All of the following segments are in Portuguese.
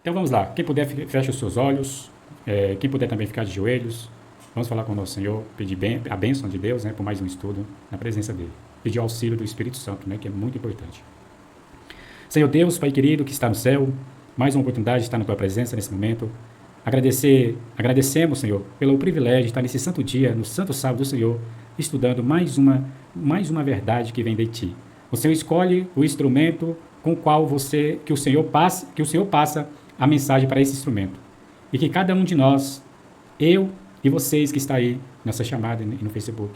Então vamos lá, quem puder feche os seus olhos, quem puder também ficar de joelhos, vamos falar com o nosso Senhor, pedir a bênção de Deus, né, por mais um estudo na presença dele. Pedir o auxílio do Espírito Santo, né, que é muito importante. Senhor Deus, Pai querido que está no céu, mais uma oportunidade de estar na tua presença nesse momento. Agradecemos, Senhor, pelo privilégio de estar nesse santo dia, no santo sábado do Senhor, estudando mais uma verdade que vem de ti. O Senhor escolhe o instrumento com o qual que o Senhor passa a mensagem para esse instrumento. E que cada um de nós, eu e vocês que está aí nessa chamada e no Facebook,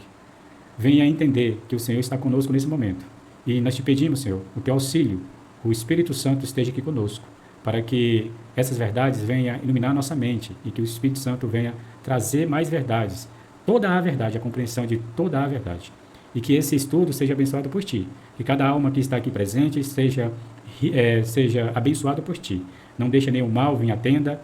venha entender que o Senhor está conosco nesse momento. E nós te pedimos, Senhor, o teu auxílio, o Espírito Santo esteja aqui conosco, para que essas verdades venham iluminar nossa mente e que o Espírito Santo venha trazer mais verdades, toda a verdade, a compreensão de toda a verdade. E que esse estudo seja abençoado por ti, que cada alma que está aqui presente seja abençoado por ti. Não deixa nenhum mal vir à tenda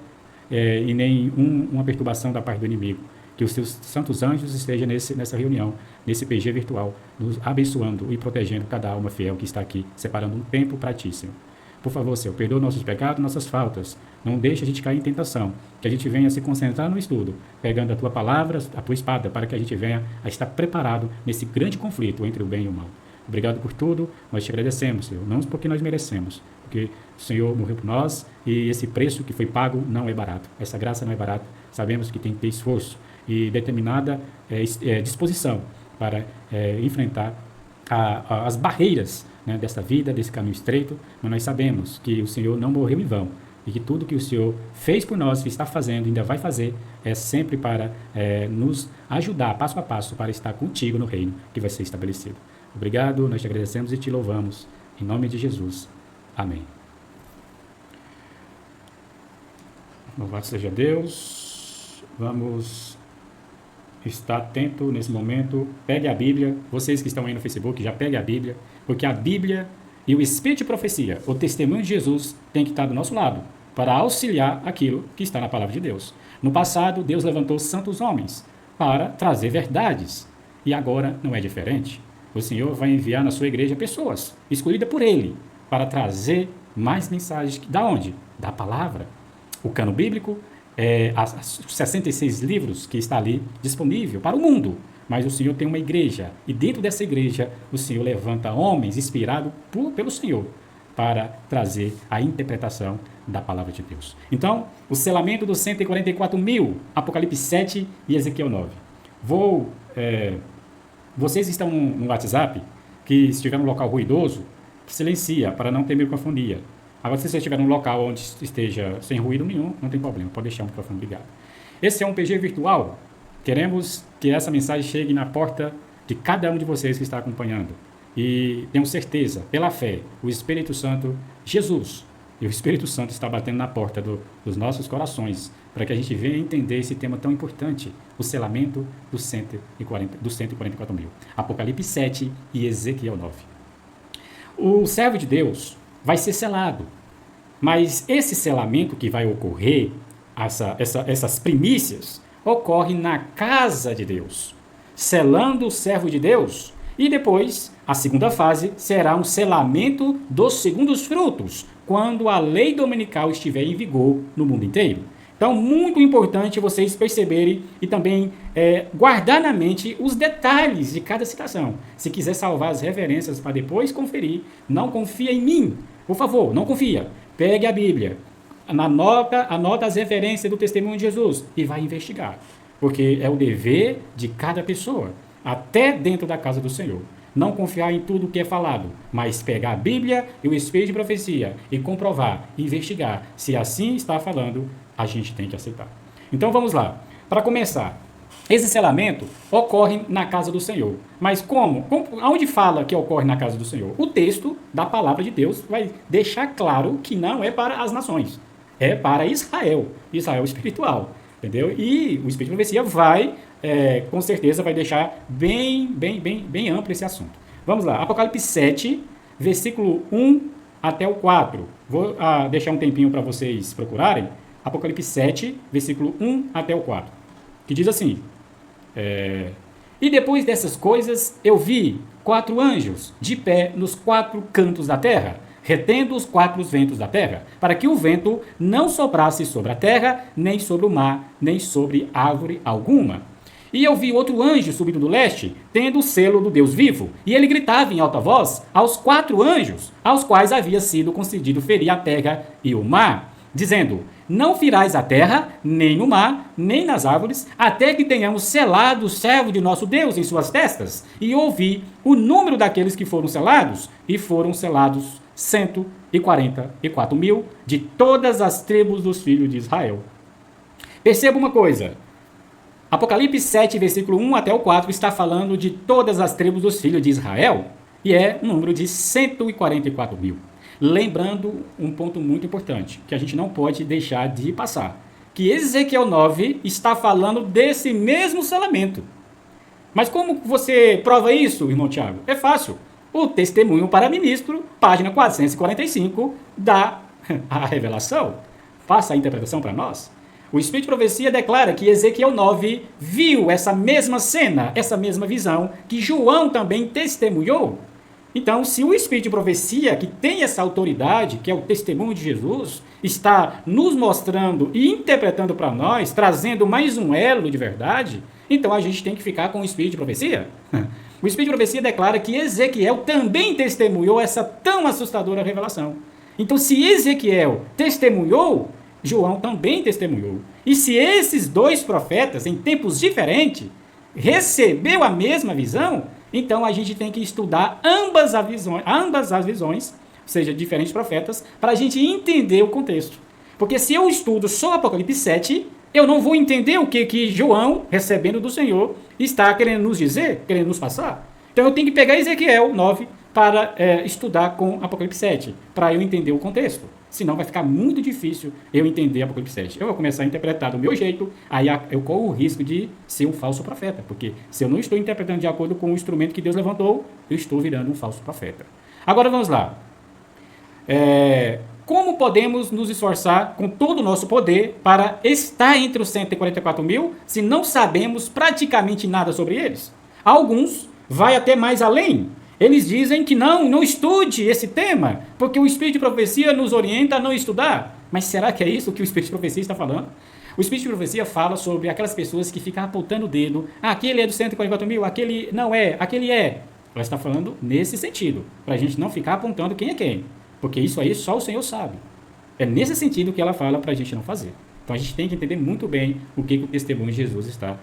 e nem uma perturbação da parte do inimigo. Que os teus santos anjos estejam nessa reunião, nesse PG virtual, nos abençoando e protegendo cada alma fiel que está aqui, separando um tempo para ti, Senhor. Por favor, Senhor, perdoa nossos pecados, nossas faltas. Não deixe a gente cair em tentação. Que a gente venha se concentrar no estudo, pegando a tua palavra, a tua espada, para que a gente venha a estar preparado nesse grande conflito entre o bem e o mal. Obrigado por tudo. Nós te agradecemos, Senhor. Não porque nós merecemos, porque o Senhor morreu por nós e esse preço que foi pago não é barato. Essa graça não é barata. Sabemos que tem que ter esforço e determinada disposição para enfrentar as barreiras, né, dessa vida, desse caminho estreito, mas nós sabemos que o Senhor não morreu em vão e que tudo que o Senhor fez por nós, que está fazendo, ainda vai fazer, é sempre para nos ajudar passo a passo para estar contigo no reino que vai ser estabelecido. Obrigado, nós te agradecemos e te louvamos. Em nome de Jesus. Amém. Louvado seja Deus. Vamos estar atento nesse momento. Pegue a Bíblia. Vocês que estão aí no Facebook, já pegue a Bíblia. Porque a Bíblia e o Espírito de Profecia, o testemunho de Jesus, tem que estar do nosso lado para auxiliar aquilo que está na Palavra de Deus. No passado, Deus levantou santos homens para trazer verdades. E agora não é diferente. O Senhor vai enviar na sua igreja pessoas escolhidas por Ele para trazer mais mensagens. Da onde? Da Palavra. O cano bíblico, os 66 livros que está ali disponível para o mundo. Mas o Senhor tem uma igreja, e dentro dessa igreja o Senhor levanta homens inspirados pelo Senhor para trazer a interpretação da palavra de Deus. Então, o selamento dos 144.000, Apocalipse 7 e Ezequiel 9. Vocês estão no WhatsApp, que estiver num local ruidoso, silencia para não ter microfonia. Agora, se você estiver num local onde esteja sem ruído nenhum, não tem problema, pode deixar o microfone ligado. Esse é um PG virtual. Queremos que essa mensagem chegue na porta de cada um de vocês que está acompanhando. E tenho certeza, pela fé, o Espírito Santo, Jesus, e o Espírito Santo está batendo na porta dos nossos corações, para que a gente venha entender esse tema tão importante, o selamento dos 144.000. Apocalipse 7 e Ezequiel 9. O servo de Deus vai ser selado, mas esse selamento que vai ocorrer, essas primícias, ocorre na casa de Deus, selando o servo de Deus, e depois, a segunda fase, será um selamento dos segundos frutos, quando a lei dominical estiver em vigor no mundo inteiro. Então, muito importante vocês perceberem e também guardar na mente os detalhes de cada citação. Se quiser salvar as referências para depois conferir, não confia em mim, por favor, não confia. Pegue a Bíblia, anota as referências do testemunho de Jesus e vai investigar, porque é o dever de cada pessoa, até dentro da casa do Senhor. Não confiar em tudo que é falado, mas pegar a Bíblia e o Espírito de Profecia e comprovar, investigar. Se assim está falando, a gente tem que aceitar. Então vamos lá. Para começar, esse selamento ocorre na casa do Senhor. Mas como? Aonde fala que ocorre na casa do Senhor? O texto da palavra de Deus vai deixar claro que não é para as nações. É para Israel espiritual, entendeu? E o Espírito de Profecia com certeza vai deixar bem amplo esse assunto. Vamos lá, Apocalipse 7, versículo 1 até o 4. Vou deixar um tempinho para vocês procurarem. Apocalipse 7, versículo 1 até o 4, que diz assim: E depois dessas coisas eu vi 4 anjos de pé nos 4 cantos da terra, retendo os 4 ventos da terra, para que o vento não soprasse sobre a terra, nem sobre o mar, nem sobre árvore alguma. E eu vi outro anjo subindo do leste, tendo o selo do Deus vivo, e ele gritava em alta voz aos 4 anjos, aos quais havia sido concedido ferir a terra e o mar, dizendo: não firais a terra, nem no mar, nem nas árvores, até que tenhamos selado o servo de nosso Deus em suas testas. E ouvi o número daqueles que foram selados, e foram selados 144 mil de todas as tribos dos filhos de Israel. Perceba uma coisa. Apocalipse 7, versículo 1 até o 4, está falando de todas as tribos dos filhos de Israel, e é um número de 144 mil. Lembrando um ponto muito importante, que a gente não pode deixar de passar, que Ezequiel 9 está falando desse mesmo selamento. Mas como você prova isso, irmão Tiago? É fácil. O testemunho para ministro, página 445, dá a revelação. Faça a interpretação para nós. O Espírito de Profecia declara que Ezequiel 9 viu essa mesma cena, essa mesma visão, que João também testemunhou. Então, se o Espírito de Profecia, que tem essa autoridade, que é o testemunho de Jesus, está nos mostrando e interpretando para nós, trazendo mais um elo de verdade, então a gente tem que ficar com o Espírito de Profecia. O Espírito de Profecia declara que Ezequiel também testemunhou essa tão assustadora revelação. Então, se Ezequiel testemunhou, João também testemunhou. E se esses dois profetas, em tempos diferentes, recebeu a mesma visão, então a gente tem que estudar ambas as visões, ou seja, diferentes profetas, para a gente entender o contexto. Porque se eu estudo só Apocalipse 7, eu não vou entender o que João, recebendo do Senhor, está querendo nos dizer, querendo nos passar. Então eu tenho que pegar Ezequiel 9 para estudar com Apocalipse 7, para eu entender o contexto. Senão vai ficar muito difícil eu entender Apocalipse 7. Eu vou começar a interpretar do meu jeito, aí eu corro o risco de ser um falso profeta. Porque se eu não estou interpretando de acordo com o instrumento que Deus levantou, eu estou virando um falso profeta. Agora vamos lá. Como podemos nos esforçar com todo o nosso poder para estar entre os 144 mil se não sabemos praticamente nada sobre eles? Alguns vai até mais além. Eles dizem que não estude esse tema, porque o Espírito de Profecia nos orienta a não estudar. Mas será que é isso que o Espírito de Profecia está falando? O Espírito de Profecia fala sobre aquelas pessoas que ficam apontando o dedo. Aquele é dos 144 mil, aquele não é, aquele é. Ela está falando nesse sentido, para a gente não ficar apontando quem é quem. Porque isso aí só o Senhor sabe. É nesse sentido que ela fala para a gente não fazer. Então a gente tem que entender muito bem o que o testemunho de Jesus está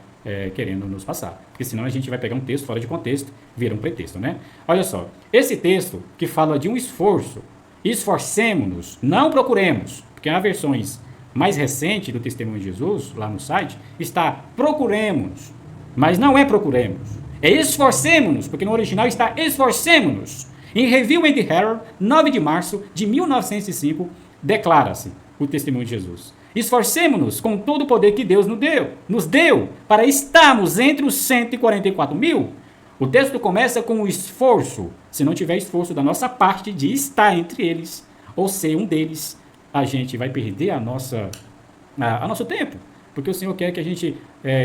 querendo nos passar. Porque senão a gente vai pegar um texto fora de contexto, vira um pretexto, né? Olha só, esse texto que fala de um esforço, esforcemos-nos, não procuremos, porque há versões mais recentes do testemunho de Jesus, lá no site, está procuremos, mas não é procuremos, é esforcemos-nos, porque no original está esforcemos-nos. Em Review and Herald, 9 de março de 1905, declara-se o testemunho de Jesus. Esforcemos-nos com todo o poder que Deus nos deu para estarmos entre os 144 mil. O texto começa com o esforço. Se não tiver esforço da nossa parte de estar entre eles ou ser um deles, a gente vai perder nosso tempo. Porque o Senhor quer que a gente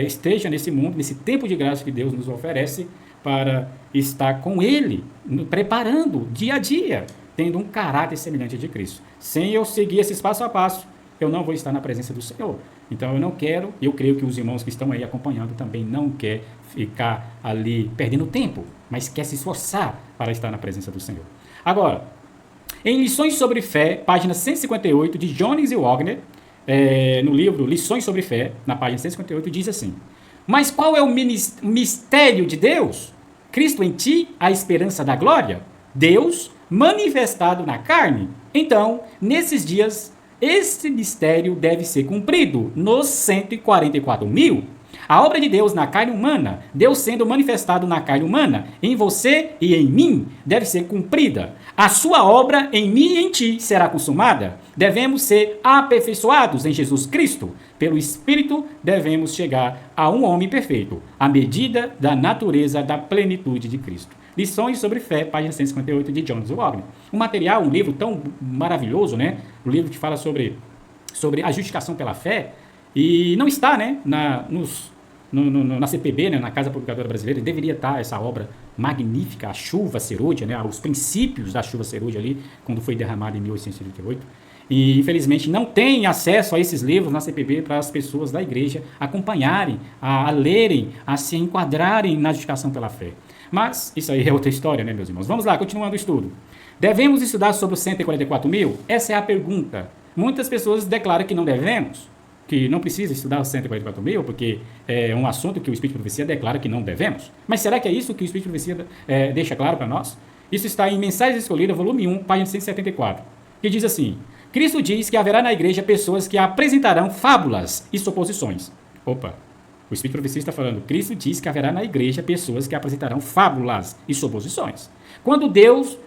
esteja nesse mundo, nesse tempo de graça que Deus nos oferece para estar com Ele, preparando dia a dia, tendo um caráter semelhante de Cristo. Sem eu seguir esses passo a passo, eu não vou estar na presença do Senhor. Então eu não quero, eu creio que os irmãos que estão aí acompanhando também não querem ficar ali perdendo tempo, mas quer se esforçar para estar na presença do Senhor. Agora, em Lições sobre Fé, página 158, de Jones e Wagner, no livro Lições sobre Fé, na página 158, diz assim: mas qual é o mistério de Deus? Cristo em ti, a esperança da glória? Deus manifestado na carne? Então, nesses dias, esse mistério deve ser cumprido nos 144 mil. A obra de Deus na carne humana, Deus sendo manifestado na carne humana, em você e em mim, deve ser cumprida. A sua obra em mim e em ti será consumada. Devemos ser aperfeiçoados em Jesus Cristo. Pelo Espírito, devemos chegar a um homem perfeito, à medida da natureza da plenitude de Cristo. Lições sobre Fé, página 158, de Jones Wagner. Um material, um livro tão maravilhoso, né? Um livro que fala sobre a justificação pela fé, e não está, né, na CPB, né, na Casa Publicadora Brasileira, deveria estar essa obra magnífica, A Chuva Cerúlea, né, os princípios da chuva cerúlea ali, quando foi derramada em 1838. E, infelizmente, não tem acesso a esses livros na CPB para as pessoas da igreja acompanharem, a lerem, a se enquadrarem na justificação pela fé. Mas isso aí é outra história, né, meus irmãos? Vamos lá, continuando o estudo. Devemos estudar sobre os 144 mil? Essa é a pergunta. Muitas pessoas declaram que não devemos, que não precisa estudar os 144 mil, porque é um assunto que o Espírito de Profecia declara que não devemos. Mas será que é isso que o Espírito de Profecia deixa claro para nós? Isso está em Mensagens Escolhidas, volume 1, página 174, que diz assim: Cristo diz que haverá na igreja pessoas que apresentarão fábulas e suposições. Opa, o Espírito de Profecia está falando, Cristo diz que haverá na igreja pessoas que apresentarão fábulas e suposições. Quando Deus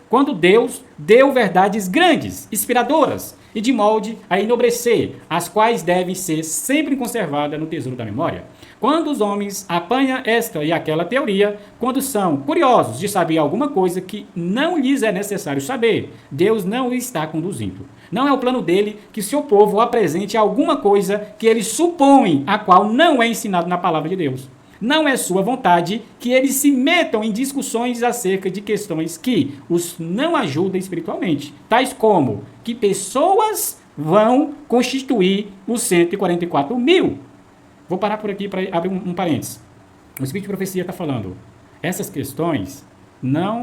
deu verdades grandes, inspiradoras, e de molde a enobrecer, as quais devem ser sempre conservadas no tesouro da memória. Quando os homens apanham esta e aquela teoria, quando são curiosos de saber alguma coisa que não lhes é necessário saber, Deus não o está conduzindo. Não é o plano dele que seu povo apresente alguma coisa que eles supõem, a qual não é ensinado na palavra de Deus. Não é sua vontade que eles se metam em discussões acerca de questões que os não ajudam espiritualmente, tais como que pessoas vão constituir os 144 mil. Vou parar por aqui para abrir um parênteses. O Espírito de Profecia está falando, essas questões,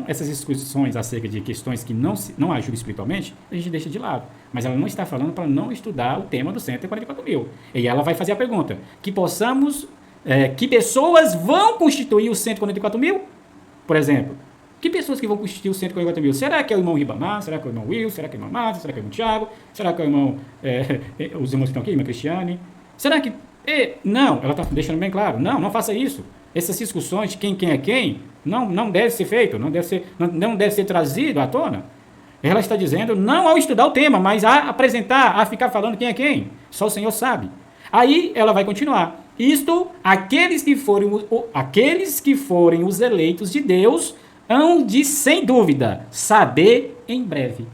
essas discussões acerca de questões que não ajudam espiritualmente, a gente deixa de lado. Mas ela não está falando para não estudar o tema dos 144 mil. E ela vai fazer a pergunta, que pessoas vão constituir os 144 mil? Por exemplo, que pessoas que vão constituir os 144 mil? Será que é o irmão Ribamar? Será que é o irmão Will? Será que é o irmão Márcio? Será que é o irmão Tiago? Será que é o irmão... os irmãos que estão aqui, a irmã Cristiane? Será que... não, ela está deixando bem claro. Não faça isso. Essas discussões de quem é quem, não deve ser feito, não deve ser trazido à tona. Ela está dizendo, não ao estudar o tema, mas a apresentar, a ficar falando quem é quem. Só o Senhor sabe. Aí ela vai continuar. Isto, aqueles que forem os eleitos de Deus, hão de, sem dúvida, saber em breve.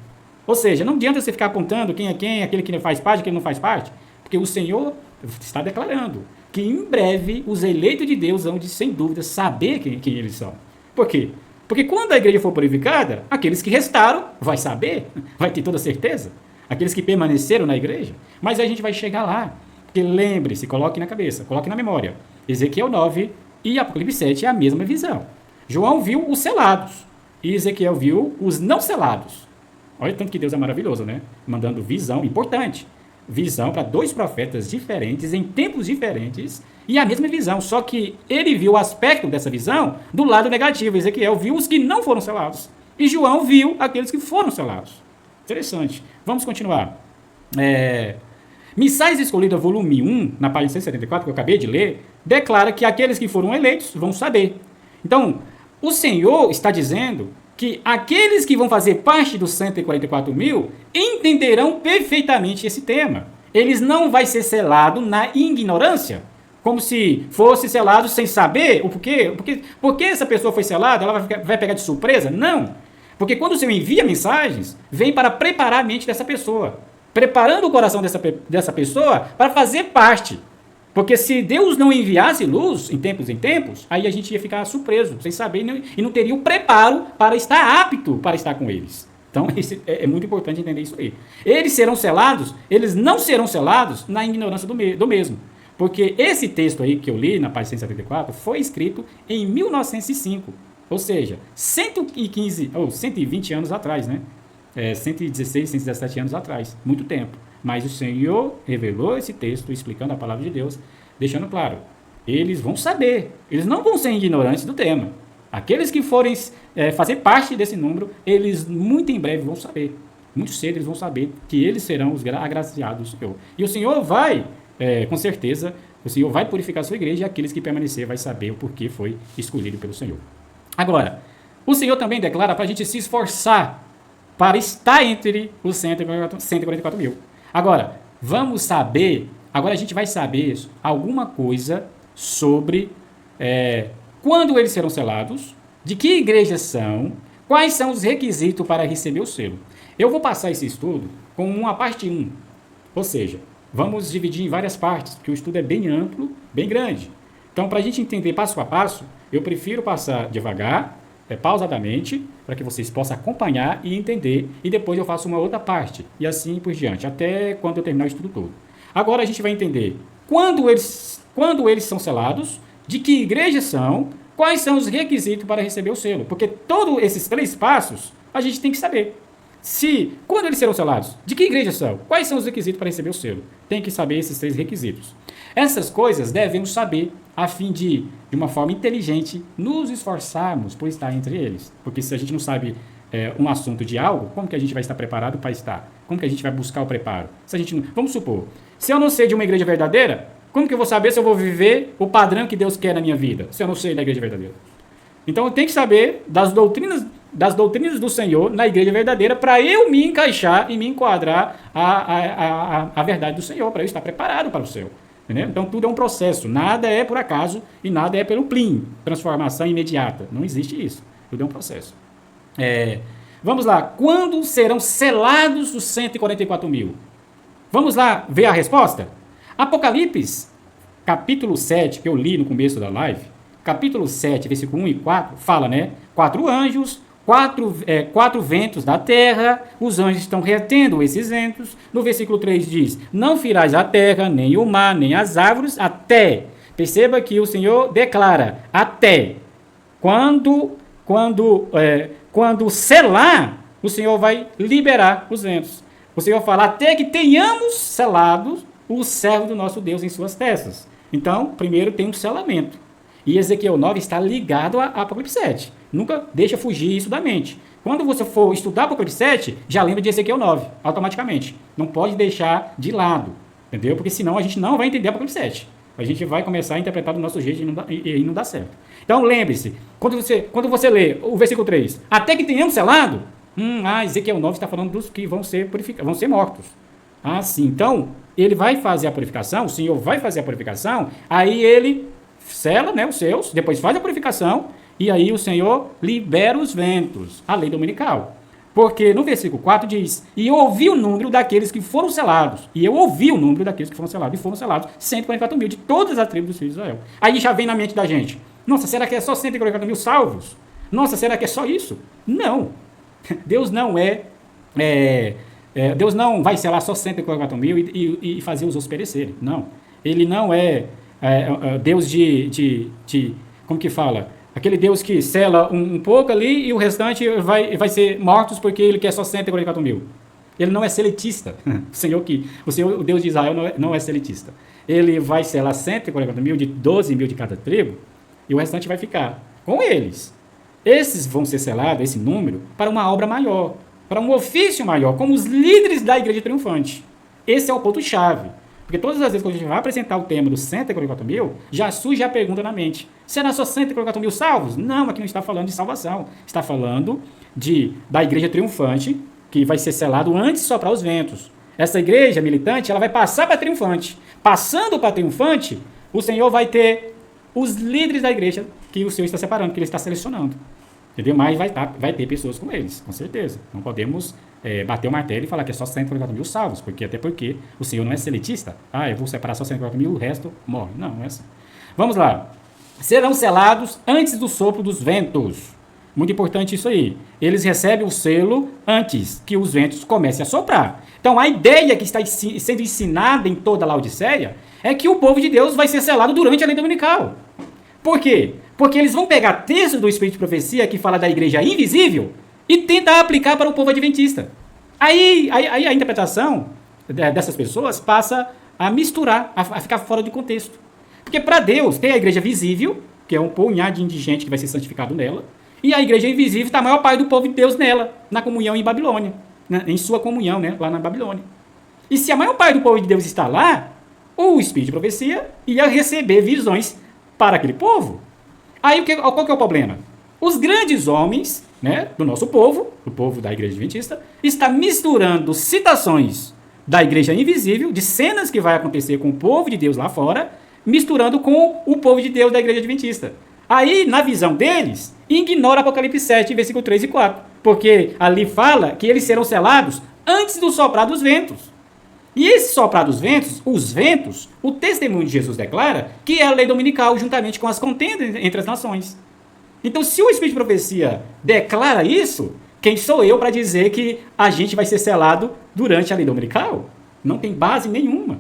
Ou seja, não adianta você ficar apontando quem é quem, aquele que faz parte, aquele que não faz parte, porque o Senhor está declarando que em breve os eleitos de Deus hão de, sem dúvida, saber quem eles são. Por quê? Porque quando a igreja for purificada, aqueles que restaram vai saber, vai ter toda certeza. Aqueles que permaneceram na igreja. Mas a gente vai chegar lá. Porque lembre-se, coloque na cabeça, coloque na memória. Ezequiel 9 e Apocalipse 7 é a mesma visão. João viu os selados e Ezequiel viu os não selados. Olha tanto que Deus é maravilhoso, né? Mandando visão, importante. Visão para dois profetas diferentes, em tempos diferentes, e a mesma visão. Só que ele viu o aspecto dessa visão do lado negativo. Ezequiel viu os que não foram selados. E João viu aqueles que foram selados. Interessante. Vamos continuar. Mensagens Escolhidas, volume 1, na página 174, que eu acabei de ler, declara que aqueles que foram eleitos vão saber. Então, o Senhor está dizendo que aqueles que vão fazer parte dos 144 mil entenderão perfeitamente esse tema. Eles não vão ser selados na ignorância, como se fosse selado sem saber o porquê. Porque essa pessoa foi selada, ela vai pegar de surpresa? Não. Porque quando o Senhor envia mensagens, vem para preparar a mente dessa pessoa. Preparando o coração dessa pessoa para fazer parte. Porque se Deus não enviasse luz em tempos, aí a gente ia ficar surpreso, sem saber, e não teria o preparo para estar apto para estar com eles. Então, é muito importante entender isso aí. Eles serão selados, eles não serão selados na ignorância do mesmo. Porque esse texto aí que eu li na página 174 foi escrito em 1905. Ou seja, 120 anos atrás, né? 116, 117 anos atrás, muito tempo. Mas o Senhor revelou esse texto, explicando a palavra de Deus, deixando claro, eles vão saber, eles não vão ser ignorantes do tema. Aqueles que forem fazer parte desse número, eles muito em breve vão saber, muito cedo eles vão saber que eles serão os agraciados do Senhor. E o Senhor vai, com certeza, o Senhor vai purificar a sua igreja e aqueles que permanecer vai saber o porquê foi escolhido pelo Senhor. Agora, o Senhor também declara para a gente se esforçar para estar entre os 144 mil. Agora, agora a gente vai saber alguma coisa sobre quando eles serão selados, de que igrejas são, quais são os requisitos para receber o selo. Eu vou passar esse estudo como uma parte 1, ou seja, vamos dividir em várias partes, porque o estudo é bem amplo, bem grande. Então, para a gente entender passo a passo, eu prefiro passar devagar, pausadamente, para que vocês possam acompanhar e entender, e depois eu faço uma outra parte, e assim por diante, até quando eu terminar o estudo todo. Agora a gente vai entender quando eles são selados, de que igrejas são, quais são os requisitos para receber o selo, porque todos esses 3 passos a gente tem que saber. Quando eles serão selados, de que igreja são? Quais são os requisitos para receber o selo? Tem que saber esses 3 requisitos. Essas coisas devemos saber, a fim de uma forma inteligente, nos esforçarmos por estar entre eles. Porque se a gente não sabe um assunto de algo, como que a gente vai estar preparado para estar? Como que a gente vai buscar o preparo? Se a gente não, vamos supor, se eu não sei de uma igreja verdadeira, como que eu vou saber se eu vou viver o padrão que Deus quer na minha vida, se eu não sei da igreja verdadeira? Então eu tenho que saber das doutrinas do Senhor na igreja verdadeira para eu me encaixar e me enquadrar a verdade do Senhor, para eu estar preparado para o céu. Entendeu? Então tudo é um processo, nada é por acaso e nada é pelo plim, transformação imediata. Não existe isso, tudo é um processo. Vamos lá, quando serão selados os 144 mil? Vamos lá ver a resposta? Apocalipse, capítulo 7, que eu li no começo da live, capítulo 7, versículo 1 e 4, fala, né? 4 anjos, 4 ventos da terra, os anjos estão retendo esses ventos. No versículo 3 diz, não ferirás a terra, nem o mar, nem as árvores, até. Perceba que o Senhor declara, até. Quando selar, o Senhor vai liberar os ventos. O Senhor fala, até que tenhamos selados o servo do nosso Deus em suas testas. Então, primeiro tem um selamento. E Ezequiel 9 está ligado a Apocalipse 7. Nunca deixa fugir isso da mente. Quando você for estudar Apocalipse 7, já lembra de Ezequiel 9, automaticamente. Não pode deixar de lado, entendeu? Porque senão a gente não vai entender Apocalipse 7. A gente vai começar a interpretar do nosso jeito e não dá certo. Então lembre-se, quando você lê o versículo 3, até que tenhamos selado, Ezequiel 9 está falando dos que vão ser purificados, vão ser mortos. Sim. Então, ele vai fazer a purificação, o Senhor vai fazer a purificação, aí ele sela, né, os seus, depois faz a purificação, e aí o Senhor libera os ventos, a lei dominical. Porque no versículo 4 diz, e eu ouvi o número daqueles que foram selados, e eu ouvi o número daqueles que foram selados, e foram selados 144 mil, de todas as tribos dos filhos de Israel. Aí já vem na mente da gente, nossa, será que é só 144 mil salvos? Nossa, será que é só isso? Não. Deus não Deus não vai selar só 144 mil e fazer os outros perecerem. Não. Ele não é Deus como que fala? Aquele Deus que sela um pouco ali e o restante vai ser mortos porque ele quer só 144 mil. Ele não é seletista. O Deus de Israel não é seletista. Ele vai selar 144 mil de 12 mil de cada tribo e o restante vai ficar com eles. Esses vão ser selados, esse número, para uma obra maior, para um ofício maior, como os líderes da igreja triunfante. Esse é o ponto-chave. Porque todas as vezes que a gente vai apresentar o tema dos 144 mil, já surge a pergunta na mente. Será só 144 mil salvos? Não, aqui não está falando de salvação. Está falando da igreja triunfante, que vai ser selado antes de soprar os ventos. Essa igreja militante, ela vai passar para triunfante. Passando para triunfante, o Senhor vai ter os líderes da igreja que o Senhor está separando, que Ele está selecionando. Entendeu? Mas vai ter pessoas com eles, com certeza. Não podemos bater o martelo e falar que é só 144 mil salvos, até porque o Senhor não é seletista. Eu vou separar só 144 mil, o resto morre. Não é assim. Vamos lá. Serão selados antes do sopro dos ventos. Muito importante isso aí. Eles recebem o selo antes que os ventos comecem a soprar. Então, a ideia que está sendo ensinada em toda a Laodiceia é que o povo de Deus vai ser selado durante a lei dominical. Por quê? Porque eles vão pegar texto do Espírito de Profecia que fala da igreja invisível e tentar aplicar para o povo adventista. Aí a interpretação dessas pessoas passa a misturar, a ficar fora de contexto. Porque para Deus tem a igreja visível, que é um punhado de gente que vai ser santificado nela, e a igreja invisível está a maior parte do povo de Deus nela, na comunhão em Babilônia, em sua comunhão, né, lá na Babilônia. E se a maior parte do povo de Deus está lá, o Espírito de Profecia ia receber visões para aquele povo. Aí qual que é o problema? Os grandes homens, né, do nosso povo, do povo da igreja adventista, está misturando citações da igreja invisível, de cenas que vai acontecer com o povo de Deus lá fora, misturando com o povo de Deus da igreja adventista. Aí, na visão deles, ignora Apocalipse 7, versículo 3 e 4, porque ali fala que eles serão selados antes do soprar dos ventos. E esse soprar dos ventos, os ventos, o testemunho de Jesus declara que é a lei dominical, juntamente com as contendas entre as nações. Então, se o Espírito de Profecia declara isso, quem sou eu para dizer que a gente vai ser selado durante a lei dominical? Não tem base nenhuma.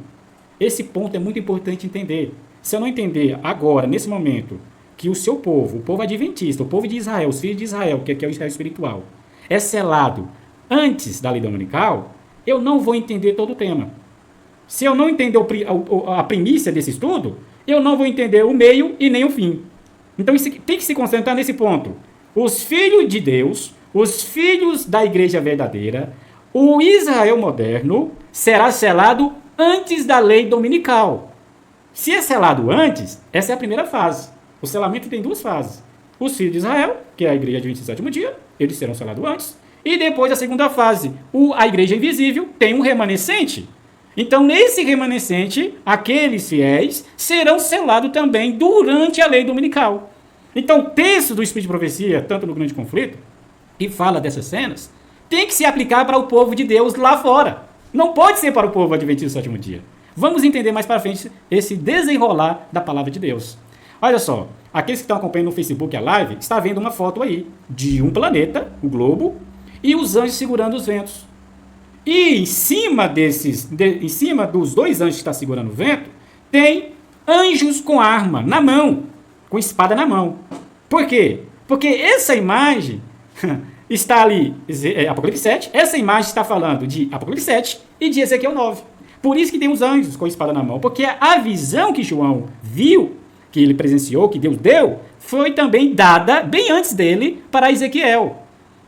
Esse ponto é muito importante entender. Se eu não entender agora, nesse momento, que o seu povo, o povo adventista, o povo de Israel, os filhos de Israel, que é o Israel espiritual, é selado antes da lei dominical, eu não vou entender todo o tema. Se eu não entender a primícia desse estudo, eu não vou entender o meio e nem o fim. Então isso tem que se concentrar nesse ponto. Os filhos de Deus, os filhos da igreja verdadeira, o Israel moderno será selado antes da lei dominical. Se é selado antes, essa é a primeira fase. O selamento tem duas fases. Os filhos de Israel, que é a igreja adventista do sétimo dia, eles serão selados antes. E depois a segunda fase, a igreja invisível tem um remanescente. Então, nesse remanescente, aqueles fiéis serão selados também durante a lei dominical. Então, o texto do Espírito de Profecia, tanto no Grande Conflito, que fala dessas cenas, tem que se aplicar para o povo de Deus lá fora. Não pode ser para o povo adventista do sétimo dia. Vamos entender mais para frente esse desenrolar da palavra de Deus. Olha só, aqueles que estão acompanhando no Facebook a live, está vendo uma foto aí de um planeta, o globo, e os anjos segurando os ventos. E em cima em cima dos dois anjos que estão segurando o vento, tem anjos com arma na mão, com espada na mão. Por quê? Porque essa imagem está ali, Apocalipse 7, essa imagem está falando de Apocalipse 7 e de Ezequiel 9. Por isso que tem os anjos com espada na mão, porque a visão que João viu, que ele presenciou, que Deus deu, foi também dada bem antes dele para Ezequiel.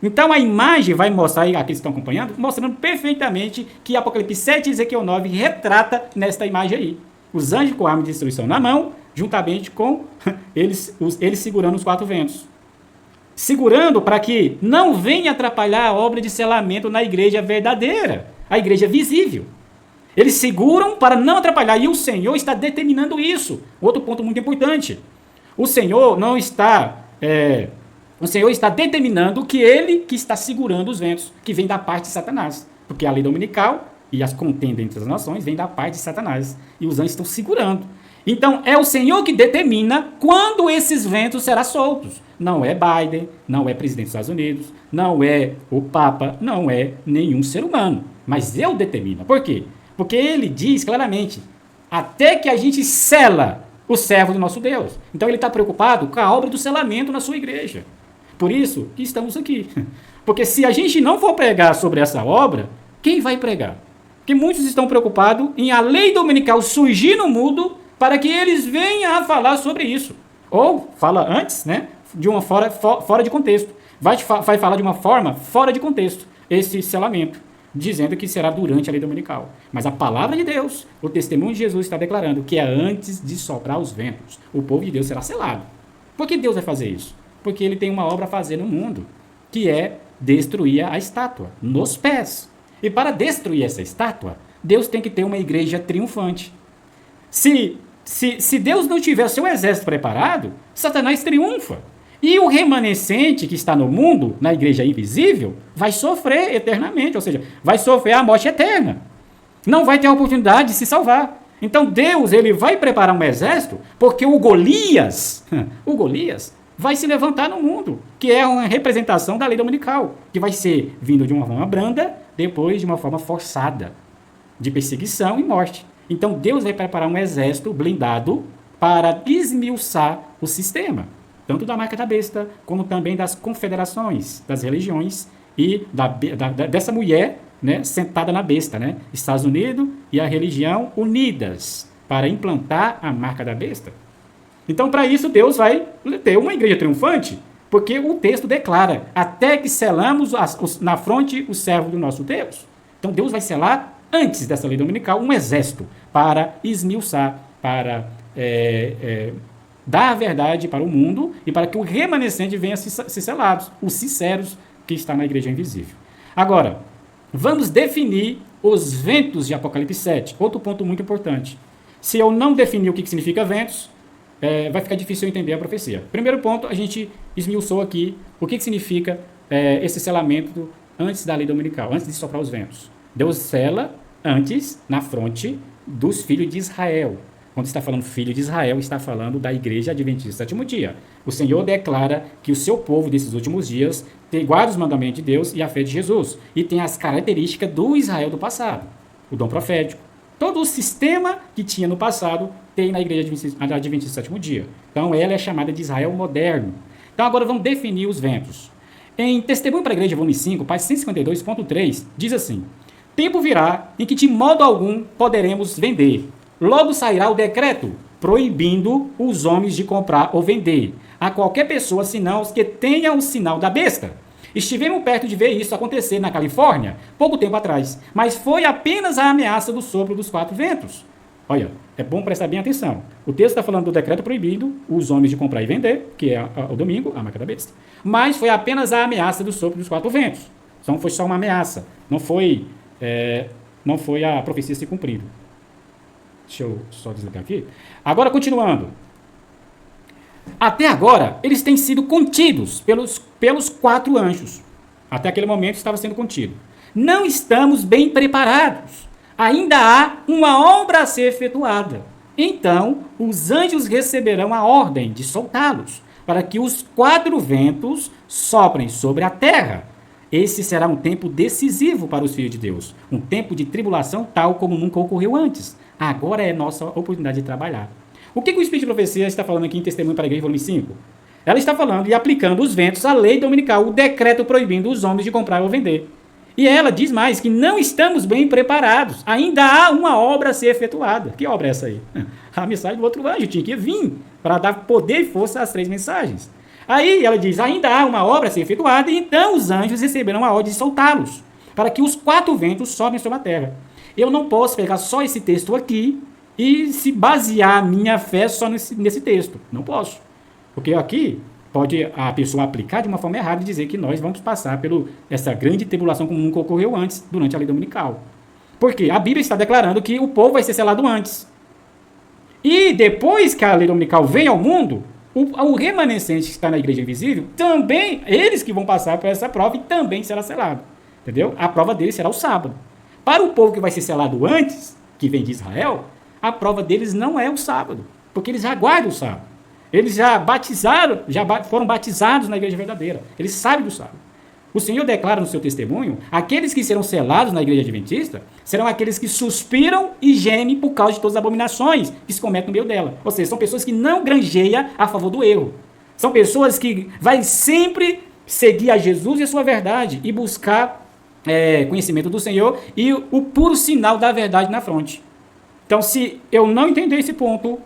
Então a imagem vai mostrar, aí aqueles que estão acompanhando, mostrando perfeitamente que Apocalipse 7 e Ezequiel 9 retrata nesta imagem aí. Os anjos com arma de destruição na mão, juntamente com eles segurando os quatro ventos. Segurando para que não venha atrapalhar a obra de selamento na igreja verdadeira, a igreja visível. Eles seguram para não atrapalhar, e o Senhor está determinando isso. Outro ponto muito importante. O Senhor não está... O Senhor está determinando que ele que está segurando os ventos, que vem da parte de Satanás. Porque a lei dominical e as contendas entre as nações vem da parte de Satanás. E os anjos estão segurando. Então, é o Senhor que determina quando esses ventos serão soltos. Não é Biden, não é presidente dos Estados Unidos, não é o Papa, não é nenhum ser humano. Mas eu determino. Por quê? Porque ele diz claramente, até que a gente sela o servo do nosso Deus. Então, ele está preocupado com a obra do selamento na sua igreja. Por isso que estamos aqui. Porque se a gente não for pregar sobre essa obra, quem vai pregar? Porque muitos estão preocupados em a lei dominical surgir no mundo para que eles venham a falar sobre isso. Ou fala antes, né, de uma fora de contexto. Vai falar de uma forma fora de contexto esse selamento, dizendo que será durante a lei dominical. Mas a palavra de Deus, o testemunho de Jesus está declarando que é antes de soprar os ventos. O povo de Deus será selado. Por que Deus vai fazer isso? Porque ele tem uma obra a fazer no mundo, que é destruir a estátua, nos pés. E para destruir essa estátua, Deus tem que ter uma igreja triunfante. Se Deus não tiver o seu exército preparado, Satanás triunfa. E o remanescente que está no mundo, na igreja invisível, vai sofrer eternamente, ou seja, vai sofrer a morte eterna. Não vai ter a oportunidade de se salvar. Então Deus, ele vai preparar um exército, porque o Golias vai se levantar no mundo, que é uma representação da lei dominical, que vai ser vindo de uma forma branda, depois de uma forma forçada, de perseguição e morte. Então Deus vai preparar um exército blindado para esmiuçar o sistema, tanto da marca da besta, como também das confederações, das religiões e dessa mulher, né, sentada na besta, né? Estados Unidos e a religião unidas para implantar a marca da besta. Então, para isso, Deus vai ter uma igreja triunfante, porque o texto declara, até que selamos na fronte o servo do nosso Deus. Então, Deus vai selar, antes dessa lei dominical, um exército para esmiuçar, para dar a verdade para o mundo e para que o remanescente venha ser selado, os sinceros que está na igreja invisível. Agora, vamos definir os ventos de Apocalipse 7. Outro ponto muito importante. Se eu não definir o que significa ventos, vai ficar difícil eu entender a profecia. Primeiro ponto, a gente esmiuçou aqui o que significa esse selamento antes da lei dominical, antes de soprar os ventos. Deus sela antes na fronte dos filhos de Israel. Quando está falando filho de Israel, está falando da igreja adventista do sétimo dia. O Senhor declara que o seu povo desses últimos dias guarda os mandamentos de Deus e a fé de Jesus. E tem as características do Israel do passado. O dom profético. Todo o sistema que tinha no passado tem na igreja adventista do sétimo dia. Então ela é chamada de Israel moderno. Então agora vamos definir os ventos. Em Testemunho para a Igreja, volume 5, página 152.3, diz assim: tempo virá em que de modo algum poderemos vender. Logo sairá o decreto proibindo os homens de comprar ou vender a qualquer pessoa, senão os que tenham o sinal da besta. Estivemos perto de ver isso acontecer na Califórnia, pouco tempo atrás, mas foi apenas a ameaça do sopro dos quatro ventos. Olha, é bom prestar bem atenção. O texto está falando do decreto proibindo os homens de comprar e vender, que é o domingo, a marca da besta, mas foi apenas a ameaça do sopro dos quatro ventos. Então foi só uma ameaça, não foi a profecia se cumprindo. Deixa eu só desligar aqui. Agora, continuando. Até agora, eles têm sido contidos pelos quatro anjos. Até aquele momento estava sendo contido. Não estamos bem preparados. Ainda há uma obra a ser efetuada. Então, os anjos receberão a ordem de soltá-los, para que os quatro ventos soprem sobre a terra. Esse será um tempo decisivo para os filhos de Deus. Um tempo de tribulação tal como nunca ocorreu antes. Agora é nossa oportunidade de trabalhar. O que o Espírito de Profecia está falando aqui em Testemunho para a Igreja, volume 5? Ela está falando e aplicando os ventos à lei dominical, o decreto proibindo os homens de comprar ou vender. E ela diz mais que não estamos bem preparados. Ainda há uma obra a ser efetuada. Que obra é essa aí? A mensagem do outro anjo tinha que vir para dar poder e força às três mensagens. Aí ela diz, ainda há uma obra a ser efetuada, e então os anjos receberão a ordem de soltá-los, para que os quatro ventos sobrem sobre a terra. Eu não posso pegar só esse texto aqui e se basear a minha fé só nesse texto. Não posso. Porque aqui pode a pessoa aplicar de uma forma errada e dizer que nós vamos passar por essa grande tribulação como nunca ocorreu antes, durante a lei dominical. Porque a Bíblia está declarando que o povo vai ser selado antes. E depois que a lei dominical vem ao mundo, o remanescente que está na igreja invisível, também, eles que vão passar por essa prova e também será selado. Entendeu? A prova deles será o sábado. Para o povo que vai ser selado antes, que vem de Israel, a prova deles não é o sábado, porque eles já guardam o sábado. Eles já batizaram, foram batizados na igreja verdadeira. Eles sabem do sábado. O Senhor declara no seu testemunho, aqueles que serão selados na igreja adventista, serão aqueles que suspiram e gemem por causa de todas as abominações que se cometem no meio dela. Ou seja, são pessoas que não grangeiam a favor do erro. São pessoas que vai sempre seguir a Jesus e a sua verdade e buscar conhecimento do Senhor e o puro sinal da verdade na fronte. Então, se eu não entender esse ponto,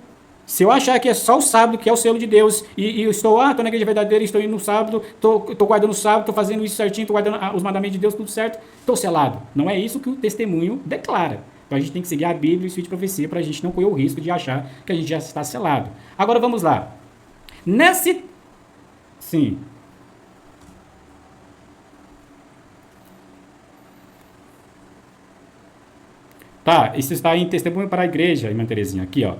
se eu achar que é só o sábado, que é o selo de Deus, e eu estou na igreja verdadeira, estou indo no sábado, estou guardando o sábado, estou fazendo isso certinho, estou guardando os mandamentos de Deus, tudo certo, estou selado. Não é isso que o testemunho declara. Então a gente tem que seguir a Bíblia e o Espírito de Profecia para a gente não correr o risco de achar que a gente já está selado. Agora vamos lá. Sim. Tá, isso está em Testemunho para a Igreja, irmã Terezinha, aqui, ó.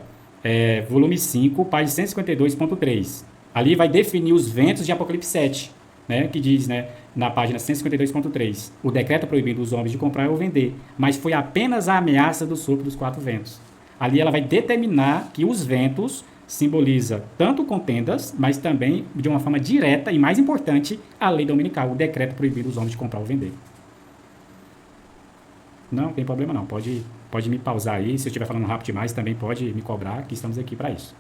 Volume 5, página 152.3. Ali vai definir os ventos de Apocalipse 7, né, que diz, né, na página 152.3, o decreto proibindo os homens de comprar ou vender, mas foi apenas a ameaça do sopro dos quatro ventos. Ali ela vai determinar que os ventos simboliza tanto contendas, mas também, de uma forma direta e mais importante, a lei dominical, o decreto proibindo os homens de comprar ou vender. Não tem problema não, pode me pausar aí, se eu estiver falando rápido demais, também pode me cobrar, que estamos aqui para isso.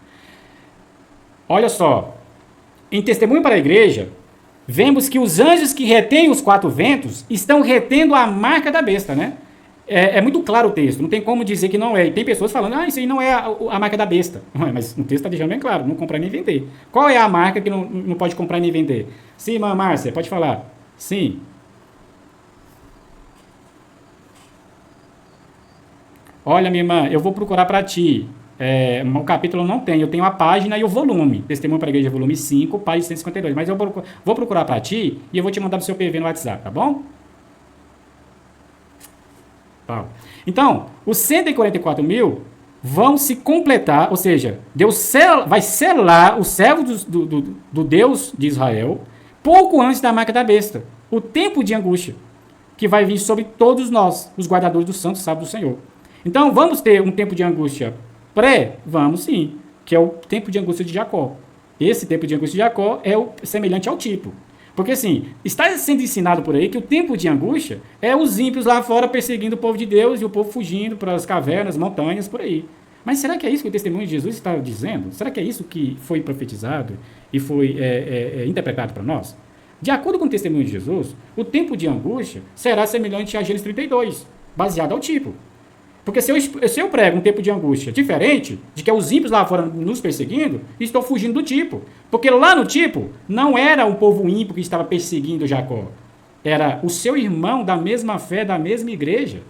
Olha só, em Testemunho para a Igreja, vemos que os anjos que retêm os quatro ventos estão retendo a marca da besta, né? É muito claro o texto, não tem como dizer que não é. E tem pessoas falando, isso aí não é a marca da besta. Mas o texto está deixando bem claro, não comprar nem vender. Qual é a marca que não pode comprar nem vender? Sim, irmã Márcia, pode falar. Sim. Olha, minha irmã, eu vou procurar para ti. O capítulo não tem, eu tenho a página e o volume. Testemunho para a Igreja, volume 5, página 152. Mas eu vou procurar para ti e eu vou te mandar no seu PV no WhatsApp, tá bom? Tá. Então, os 144 mil vão se completar, ou seja, Deus vai selar os servos do Deus de Israel pouco antes da marca da besta. O tempo de angústia. que vai vir sobre todos nós, os guardadores do santo sábado do Senhor. Então, vamos ter um tempo de angústia pré? Vamos sim, que é o tempo de angústia de Jacó. Esse tempo de angústia de Jacó é o semelhante ao tipo. Porque assim, está sendo ensinado por aí que o tempo de angústia é os ímpios lá fora perseguindo o povo de Deus e o povo fugindo para as cavernas, montanhas, por aí. Mas será que é isso que o testemunho de Jesus está dizendo? Será que é isso que foi profetizado e foi interpretado para nós? De acordo com o testemunho de Jesus, o tempo de angústia será semelhante a Gênesis 32, baseado ao tipo. Porque se eu prego um tempo de angústia diferente, de que é os ímpios lá fora nos perseguindo, estou fugindo do tipo. Porque lá no tipo, não era um povo ímpio que estava perseguindo Jacó. Era o seu irmão da mesma fé, da mesma igreja.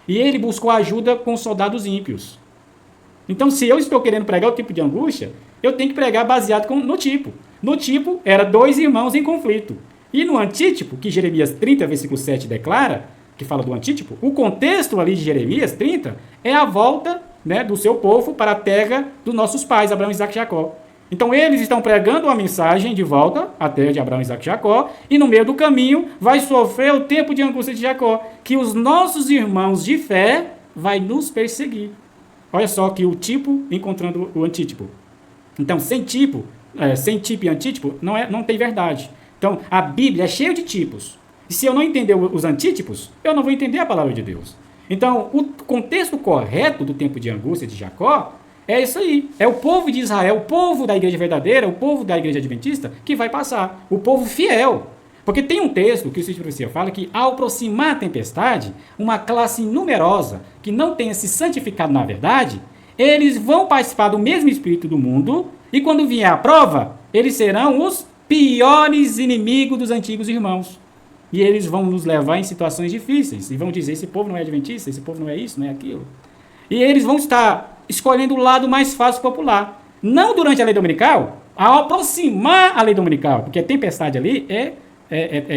E ele buscou ajuda com soldados ímpios. Então, se eu estou querendo pregar o tipo de angústia, eu tenho que pregar baseado no tipo. No tipo, era dois irmãos em conflito. E no antítipo, que Jeremias 30, versículo 7 declara, que fala do antítipo, o contexto ali de Jeremias 30 é a volta, né, do seu povo para a terra dos nossos pais, Abraão, Isaac e Jacó. Então eles estão pregando uma mensagem de volta à terra de Abraão, Isaac e Jacó, e no meio do caminho vai sofrer o tempo de angústia de Jacó, que os nossos irmãos de fé vai nos perseguir. Olha só que o tipo encontrando o antítipo. Então, sem tipo e antítipo, não tem verdade. Então, a Bíblia é cheia de tipos. E se eu não entender os antítipos, eu não vou entender a palavra de Deus. Então, o contexto correto do tempo de angústia de Jacó é isso aí. É o povo de Israel, o povo da igreja verdadeira, o povo da igreja adventista, que vai passar. O povo fiel. Porque tem um texto que o Espírito de Profecia fala que, ao aproximar a tempestade, uma classe numerosa, que não tenha se santificado na verdade, eles vão participar do mesmo espírito do mundo, e quando vier a prova, eles serão os piores inimigos dos antigos irmãos. E eles vão nos levar em situações difíceis. E vão dizer, esse povo não é adventista, esse povo não é isso, não é aquilo. E eles vão estar escolhendo o lado mais fácil popular. Não durante a lei dominical, ao aproximar a lei dominical. Porque a tempestade ali é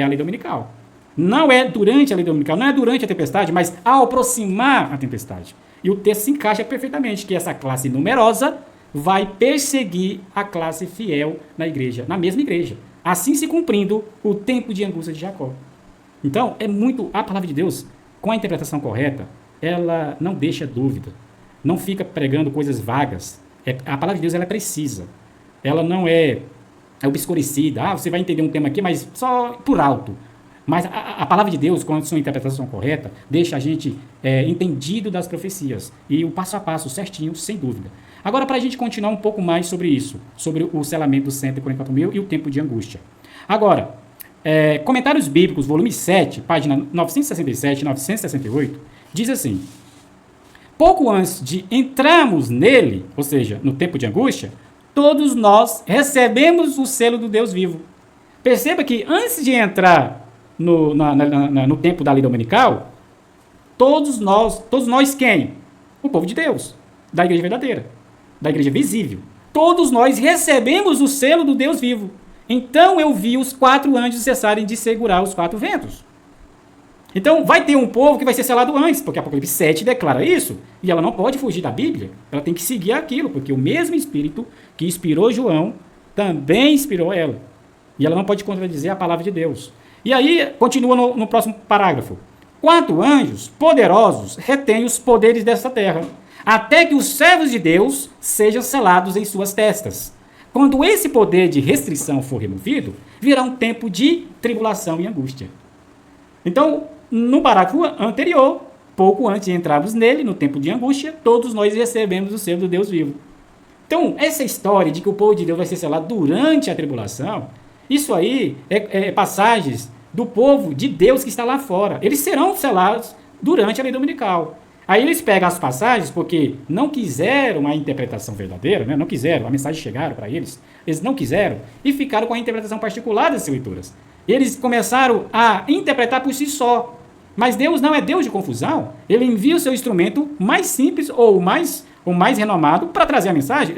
a lei dominical. Não é durante a lei dominical, não é durante a tempestade, mas ao aproximar a tempestade. E o texto se encaixa perfeitamente, que essa classe numerosa vai perseguir a classe fiel na igreja, na mesma igreja. Assim se cumprindo o tempo de angústia de Jacó. Então, a palavra de Deus, com a interpretação correta, ela não deixa dúvida. Não fica pregando coisas vagas. A palavra de Deus ela é precisa. Ela não é obscurecida. Você vai entender um tema aqui, mas só por alto. Mas a palavra de Deus, com a sua interpretação correta, deixa a gente entendido das profecias. E o passo a passo, certinho, sem dúvida. Agora, para a gente continuar um pouco mais sobre isso, sobre o selamento dos 144 mil e o tempo de angústia. Agora, Comentários Bíblicos, volume 7, página 967 e 968, diz assim: pouco antes de entrarmos nele, ou seja, no tempo de angústia, todos nós recebemos o selo do Deus vivo. Perceba que antes de entrar no tempo da lei dominical, todos nós quem? O povo de Deus, da igreja verdadeira, da igreja visível. Todos nós recebemos o selo do Deus vivo. Então eu vi os 4 anjos cessarem de segurar os 4 ventos. Então vai ter um povo que vai ser selado antes, porque Apocalipse 7 declara isso, e ela não pode fugir da Bíblia, ela tem que seguir aquilo, porque o mesmo Espírito que inspirou João também inspirou ela. E ela não pode contradizer a palavra de Deus. E aí, continua no próximo parágrafo. 4 anjos poderosos retêm os poderes desta terra, até que os servos de Deus sejam selados em suas testas. Quando esse poder de restrição for removido, virá um tempo de tribulação e angústia. Então, no parágrafo anterior, pouco antes de entrarmos nele, no tempo de angústia, todos nós recebemos o selo do Deus vivo. Então, essa história de que o povo de Deus vai ser selado durante a tribulação, isso aí é passagens do povo de Deus que está lá fora. Eles serão selados durante a lei dominical. Aí eles pegam as passagens porque não quiseram a interpretação verdadeira, né? Não quiseram, a mensagem chegaram para eles, eles não quiseram e ficaram com a interpretação particular das escrituras. Eles começaram a interpretar por si só. Mas Deus não é Deus de confusão. Ele envia o seu instrumento mais simples ou mais renomado para trazer a mensagem.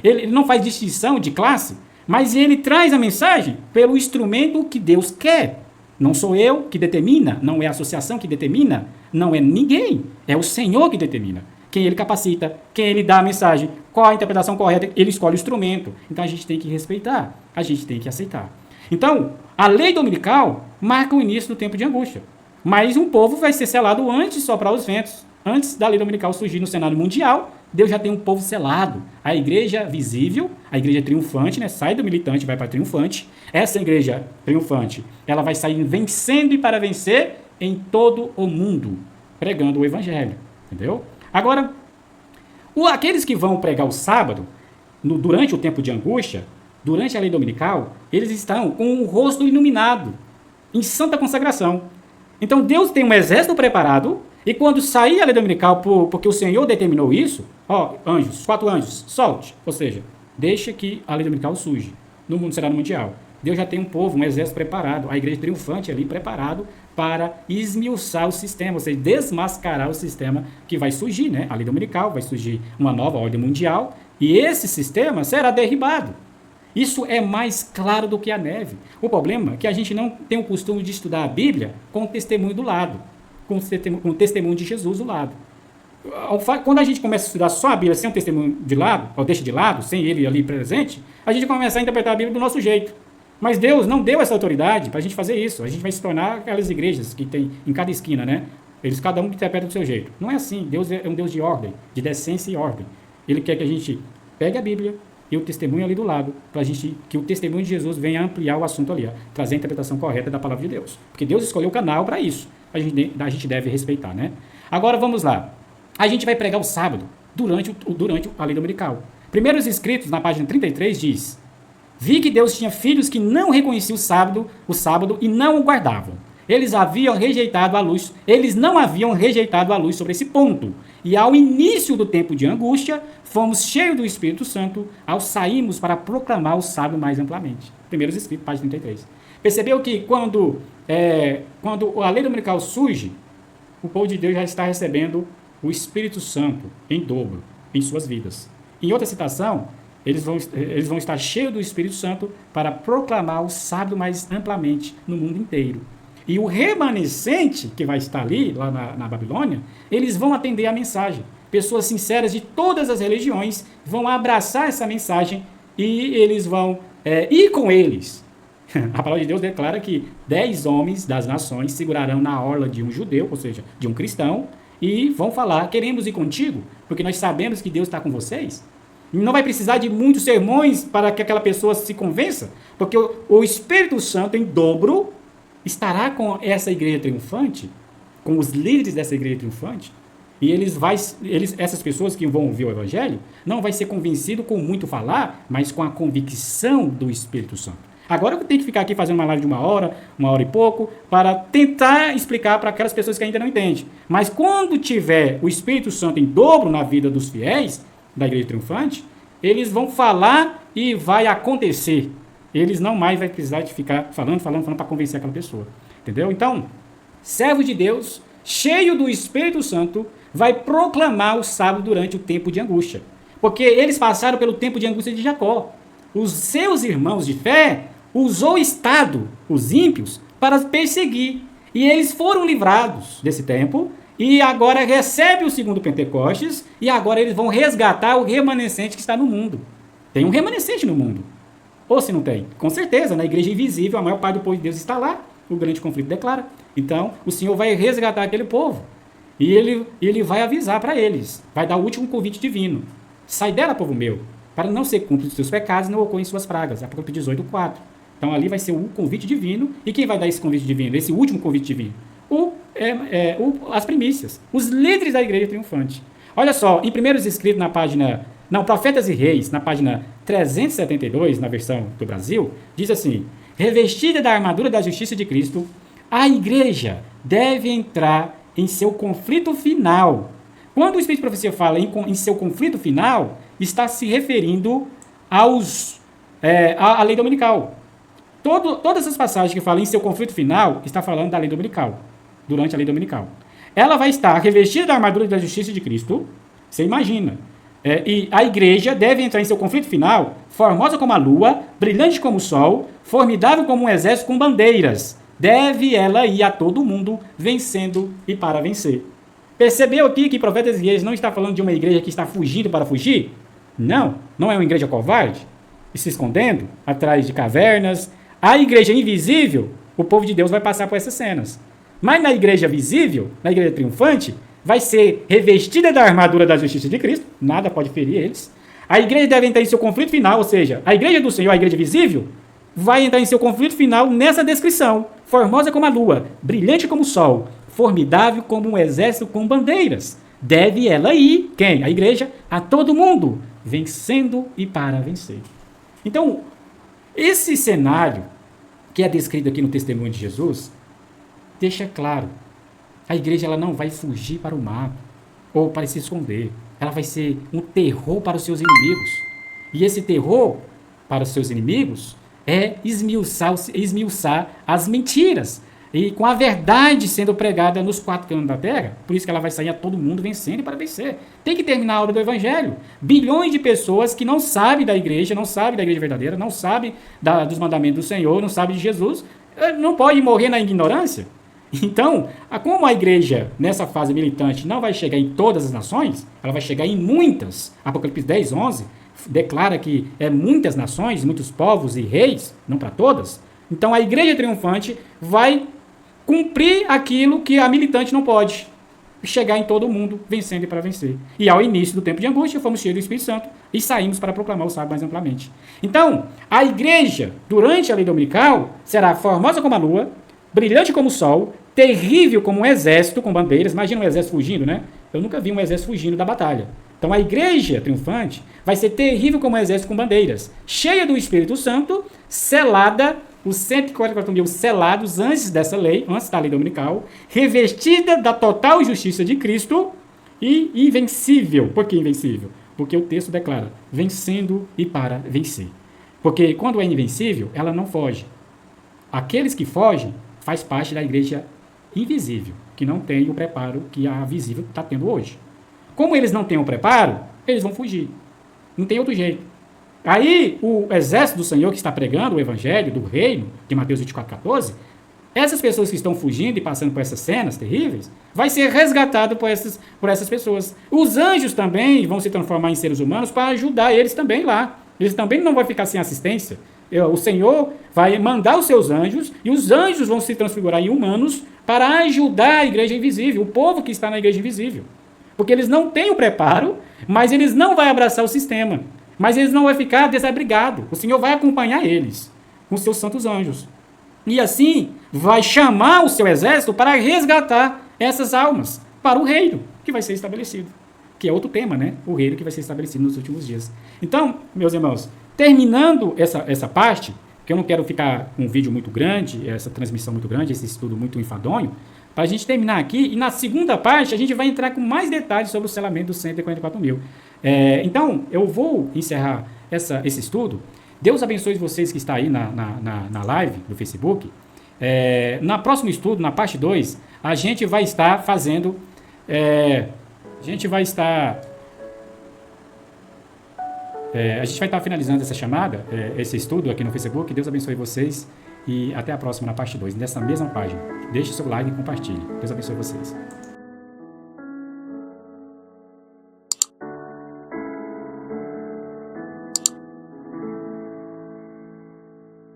Ele não faz distinção de classe, mas ele traz a mensagem pelo instrumento que Deus quer. Não sou eu que determina, não é a associação que determina, não é ninguém, é o Senhor que determina. Quem ele capacita, quem ele dá a mensagem, qual a interpretação correta, ele escolhe o instrumento. Então a gente tem que respeitar, a gente tem que aceitar. Então, a lei dominical marca o início do tempo de angústia. Mas um povo vai ser selado antes de soprar os ventos. Antes da lei dominical surgir no cenário mundial, Deus já tem um povo selado. A igreja visível, a igreja triunfante, né? Sai do militante e vai para a triunfante. Essa igreja triunfante, ela vai sair vencendo e para vencer em todo o mundo, pregando o evangelho. Entendeu? Agora, aqueles que vão pregar o sábado, durante o tempo de angústia, durante a lei dominical, eles estão com o rosto iluminado, em santa consagração. Então Deus tem um exército preparado, e quando sair a lei dominical, porque o Senhor determinou isso, anjos, 4 anjos, solte. Ou seja, deixa que a lei dominical surge no mundo cenário mundial. Deus já tem um povo, um exército preparado, a igreja triunfante ali preparado para esmiuçar o sistema, ou seja, desmascarar o sistema que vai surgir, né? A lei dominical, vai surgir uma nova ordem mundial, e esse sistema será derribado. Isso é mais claro do que a neve. O problema é que a gente não tem o costume de estudar a Bíblia com o testemunho do lado, com o testemunho de Jesus do lado. Quando a gente começa a estudar só a Bíblia sem o testemunho de lado, ou deixa de lado, sem ele ali presente, a gente começa a interpretar a Bíblia do nosso jeito. Mas Deus não deu essa autoridade para a gente fazer isso. A gente vai se tornar aquelas igrejas que tem em cada esquina, né? Eles, cada um interpreta do seu jeito. Não é assim. Deus é um Deus de ordem, de decência e ordem. Ele quer que a gente pegue a Bíblia e o testemunho ali do lado, para a gente, que o testemunho de Jesus venha ampliar o assunto ali, trazer a interpretação correta da palavra de Deus. Porque Deus escolheu o canal para isso. A gente deve respeitar, né? Agora vamos lá. A gente vai pregar o sábado durante a lei dominical. Primeiros escritos, na página 33, diz: vi que Deus tinha filhos que não reconheciam o sábado e não o guardavam. Eles não haviam rejeitado a luz sobre esse ponto. E ao início do tempo de angústia, fomos cheios do Espírito Santo ao sairmos para proclamar o sábado mais amplamente. Primeiros escritos, página 33. Percebeu que quando a lei dominical surge, o povo de Deus já está recebendo o Espírito Santo em dobro em suas vidas. Em outra citação, eles vão estar cheios do Espírito Santo para proclamar o sábado mais amplamente no mundo inteiro. E o remanescente que vai estar ali, lá na Babilônia, eles vão atender a mensagem. Pessoas sinceras de todas as religiões vão abraçar essa mensagem e eles vão ir com eles. A palavra de Deus declara que 10 homens das nações segurarão na orla de um judeu, ou seja, de um cristão, e vão falar: queremos ir contigo, porque nós sabemos que Deus está com vocês. Não vai precisar de muitos sermões para que aquela pessoa se convença, porque o Espírito Santo em dobro estará com essa igreja triunfante, com os líderes dessa igreja triunfante, e essas pessoas que vão ouvir o Evangelho, não vai ser convencido com muito falar, mas com a convicção do Espírito Santo. Agora eu tenho que ficar aqui fazendo uma live de 1 hora e pouco, para tentar explicar para aquelas pessoas que ainda não entendem. Mas quando tiver o Espírito Santo em dobro na vida dos fiéis, da igreja triunfante, eles vão falar e vai acontecer. Eles não mais vão precisar de ficar falando para convencer aquela pessoa. Entendeu? Então, servo de Deus, cheio do Espírito Santo, vai proclamar o sábado durante o tempo de angústia. Porque eles passaram pelo tempo de angústia de Jacó. Os seus irmãos de fé usou o Estado, os ímpios, para perseguir. E eles foram livrados desse tempo e agora recebem o segundo Pentecostes e agora eles vão resgatar o remanescente que está no mundo. Tem um remanescente no mundo. Ou se não tem? Com certeza, na igreja invisível, a maior parte do povo de Deus está lá. O grande conflito declara. Então, o Senhor vai resgatar aquele povo. E ele vai avisar para eles. Vai dar o último convite divino. Sai dela, povo meu, para não ser cúmplice dos seus pecados e não ocorrem suas pragas. Apocalipse 18:4. Então, ali vai ser o convite divino. E quem vai dar esse convite divino? Esse último convite divino? As primícias. Os líderes da igreja triunfante. Olha só, em primeiros escritos na página... Não, Profetas e Reis, na página 372, na versão do Brasil, diz assim: revestida da armadura da justiça de Cristo, a igreja deve entrar em seu conflito final. Quando o Espírito de Profecia fala em seu conflito final, está se referindo à lei dominical. Todas as passagens que falam em seu conflito final, está falando da lei dominical, durante a lei dominical. Ela vai estar revestida da armadura da justiça de Cristo, você imagina. E a igreja deve entrar em seu conflito final, formosa como a lua, brilhante como o sol, formidável como um exército com bandeiras. Deve ela ir a todo mundo, vencendo e para vencer. Percebeu aqui que Profetas e Reis não está falando de uma igreja que está fugindo para fugir? Não é uma igreja covarde, e se escondendo atrás de cavernas. A igreja invisível, o povo de Deus vai passar por essas cenas. Mas na igreja visível, na igreja triunfante, vai ser revestida da armadura da justiça de Cristo, nada pode ferir eles. A igreja deve entrar em seu conflito final, ou seja, a igreja do Senhor, a igreja visível, vai entrar em seu conflito final nessa descrição. Formosa como a lua, brilhante como o sol, formidável como um exército com bandeiras. Deve ela ir, quem? A igreja, a todo mundo, vencendo e para vencer. Então, esse cenário que é descrito aqui no testemunho de Jesus, deixa claro, a igreja ela não vai fugir para o mato ou para se esconder. Ela vai ser um terror para os seus inimigos. E esse terror para os seus inimigos é esmiuçar as mentiras. E com a verdade sendo pregada nos 4 cantos da terra, por isso que ela vai sair a todo mundo vencendo e para vencer. Tem que terminar a obra do evangelho. Bilhões de pessoas que não sabem da igreja verdadeira, não sabem dos mandamentos do Senhor, não sabem de Jesus, não podem morrer na ignorância. Então, como a igreja, nessa fase militante, não vai chegar em todas as nações, ela vai chegar em muitas. Apocalipse 10, 11, declara que é muitas nações, muitos povos e reis, não para todas. Então, a igreja triunfante vai cumprir aquilo que a militante não pode. Chegar em todo mundo, vencendo e para vencer. E ao início do tempo de angústia, fomos cheios do Espírito Santo e saímos para proclamar o sábado mais amplamente. Então, a igreja, durante a lei dominical, será formosa como a lua, brilhante como o sol, terrível como um exército com bandeiras. Imagina um exército fugindo, né? Eu nunca vi um exército fugindo da batalha. Então a igreja triunfante vai ser terrível como um exército com bandeiras, cheia do Espírito Santo, selada, os 144 mil selados antes dessa lei, antes da lei dominical, revestida da total justiça de Cristo e invencível. Por que invencível? Porque o texto declara, vencendo e para vencer. Porque quando é invencível, ela não foge. Aqueles que fogem faz parte da igreja invisível, que não tem o preparo que a visível está tendo hoje. Como eles não têm o preparo, eles vão fugir. Não tem outro jeito. Aí, o exército do Senhor que está pregando o evangelho do reino, de Mateus 24,14, essas pessoas que estão fugindo e passando por essas cenas terríveis, vai ser resgatado por essas pessoas. Os anjos também vão se transformar em seres humanos para ajudar eles também lá. Eles também não vão ficar sem assistência. O Senhor vai mandar os seus anjos e os anjos vão se transfigurar em humanos para ajudar a igreja invisível, o povo que está na igreja invisível. Porque eles não têm o preparo, mas eles não vão abraçar o sistema. Mas eles não vão ficar desabrigados. O Senhor vai acompanhar eles com seus santos anjos. E assim vai chamar o seu exército para resgatar essas almas para o reino que vai ser estabelecido. Que é outro tema, né? O reino que vai ser estabelecido nos últimos dias. Então, meus irmãos, terminando essa parte, que eu não quero ficar com um vídeo muito grande, essa transmissão muito grande, esse estudo muito enfadonho, para a gente terminar aqui, e na segunda parte a gente vai entrar com mais detalhes sobre o selamento dos 144 mil. Então, eu vou encerrar esse estudo. Deus abençoe vocês que estão aí na live do Facebook. Na próximo estudo, na parte 2, a gente vai estar fazendo... a gente vai estar finalizando essa chamada, esse estudo aqui no Facebook. Deus abençoe vocês e até a próxima na parte 2, nessa mesma página. Deixe seu like e compartilhe. Deus abençoe vocês.